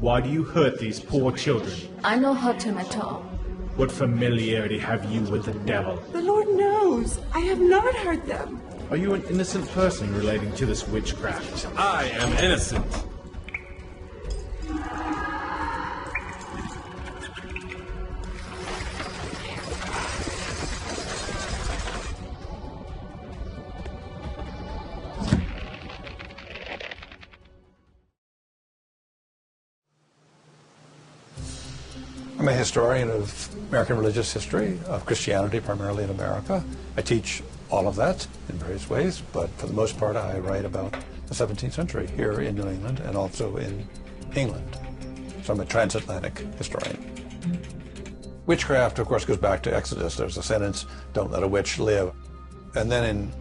Why do you hurt these poor children? I no hurt him at all. What familiarity have you with the devil? The Lord knows. I have not hurt them. Are you an innocent person relating to this witchcraft? I am innocent. I'm a historian of American religious history, of Christianity primarily in America. I teach all of that in various ways, but for the most part I write about the 17th century here in New England and also in England. So I'm a transatlantic historian. Witchcraft, of course, goes back to Exodus. There's a sentence, don't let a witch live. And then in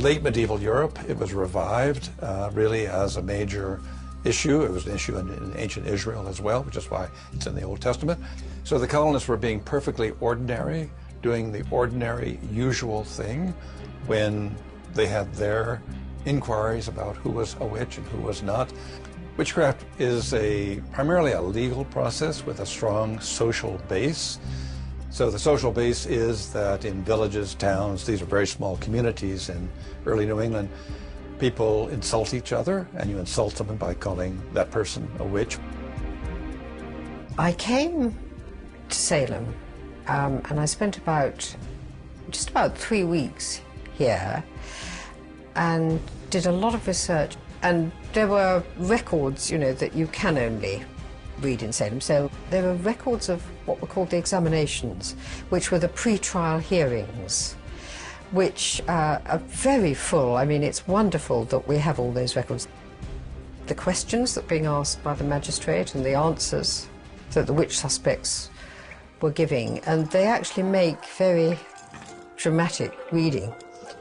late medieval Europe, it was revived really as a major issue. It was an issue in ancient Israel as well, which is why it's in the Old Testament. So the colonists were being perfectly ordinary, doing the ordinary, usual thing when they had their inquiries about who was a witch and who was not. Witchcraft is primarily a legal process with a strong social base. So the social base is that in villages, towns, these are very small communities in early New England, people insult each other, and you insult someone by calling that person a witch. I came to Salem, and I spent just about 3 weeks here, and did a lot of research. And there were records, that you can only read in Salem. So there were records of what were called the examinations, which were the pre-trial hearings, which are very full. I mean, it's wonderful that we have all those records. The questions that were being asked by the magistrate and the answers that the witch suspects were giving, and they actually make very dramatic reading.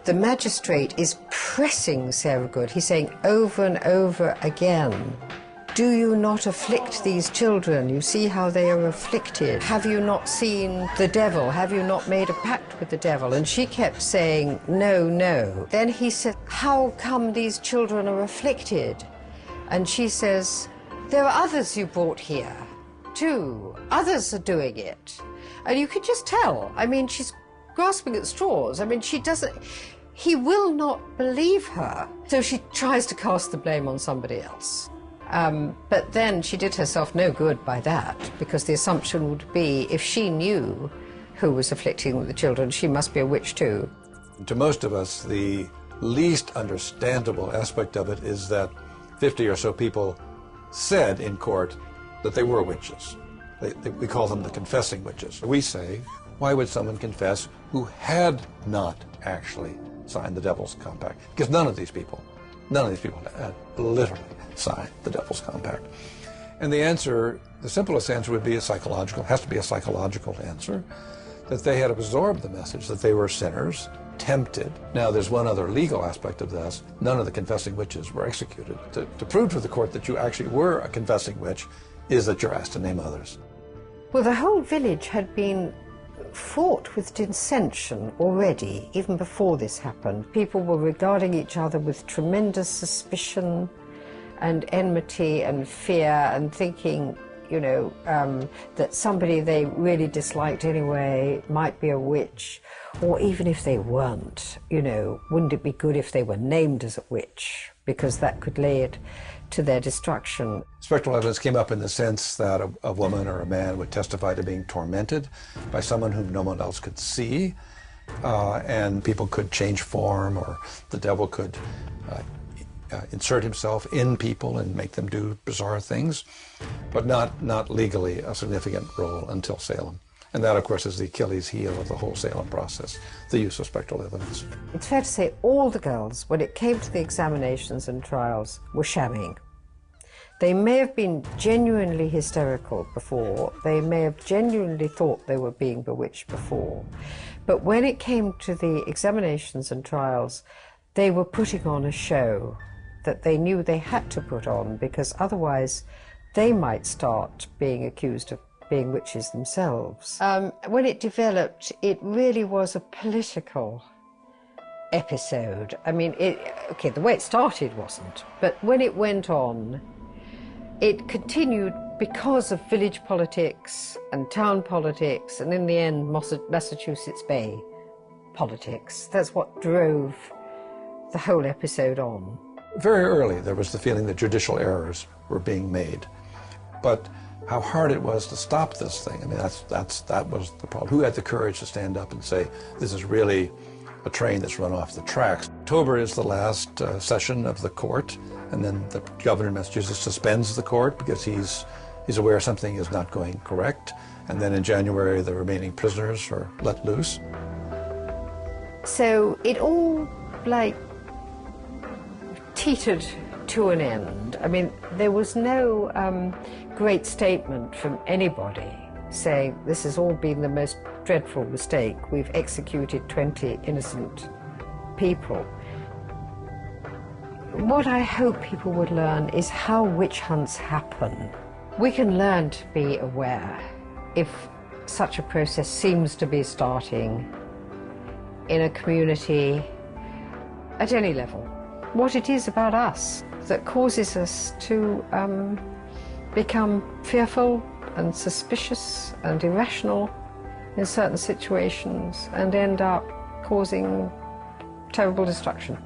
The magistrate is pressing Sarah Good. He's saying over and over again, do you not afflict these children? You see how they are afflicted. Have you not seen the devil? Have you not made a pact with the devil? And she kept saying, no, no. Then he said, how come these children are afflicted? And she says, there are others you brought here, too. Others are doing it. And you could just tell. I mean, she's grasping at straws. I mean, he will not believe her. So she tries to cast the blame on somebody else. But then she did herself no good by that, because the assumption would be if she knew who was afflicting the children, she must be a witch too. To most of us, the least understandable aspect of it is that 50 or so people said in court that they were witches. We call them the confessing witches. We say, why would someone confess who had not actually signed the Devil's Compact? Because none of these people had literally signed the Devil's Compact. And the answer, the simplest answer would be has to be a psychological answer, that they had absorbed the message that they were sinners, tempted. Now, there's one other legal aspect of this. None of the confessing witches were executed. To prove to the court that you actually were a confessing witch is that you're asked to name others. Well, the whole village had been fraught with dissension already, even before this happened. People were regarding each other with tremendous suspicion and enmity and fear, and thinking, that somebody they really disliked anyway might be a witch. Or even if they weren't, wouldn't it be good if they were named as a witch? Because that could lead to their destruction. Spectral evidence came up in the sense that a woman or a man would testify to being tormented by someone whom no one else could see, and people could change form, or the devil could insert himself in people and make them do bizarre things, but not legally a significant role until Salem. And that, of course, is the Achilles heel of the whole Salem process, the use of spectral evidence. It's fair to say all the girls, when it came to the examinations and trials, were shamming. They may have been genuinely hysterical before, they may have genuinely thought they were being bewitched before, but when it came to the examinations and trials, they were putting on a show that they knew they had to put on, because otherwise they might start being accused of being witches themselves. When it developed, it really was a political episode. I mean, the way it started wasn't, but when it went on, it continued because of village politics and town politics, and in the end Massachusetts Bay politics. That's what drove the whole episode on. Very early there was the feeling that judicial errors were being made. But how hard it was to stop this thing, I mean, that was the problem. Who had the courage to stand up and say, this is really a train that's run off the tracks? October is the last session of the court, and then the governor of Massachusetts suspends the court because he's aware something is not going correct. And then in January, the remaining prisoners are let loose. So it all, like, teetered to an end. I mean, there was no great statement from anybody saying this has all been the most dreadful mistake. We've executed 20 innocent people. What I hope people would learn is how witch hunts happen. We can learn to be aware if such a process seems to be starting in a community at any level. What it is about us that causes us to become fearful and suspicious and irrational in certain situations and end up causing terrible destruction.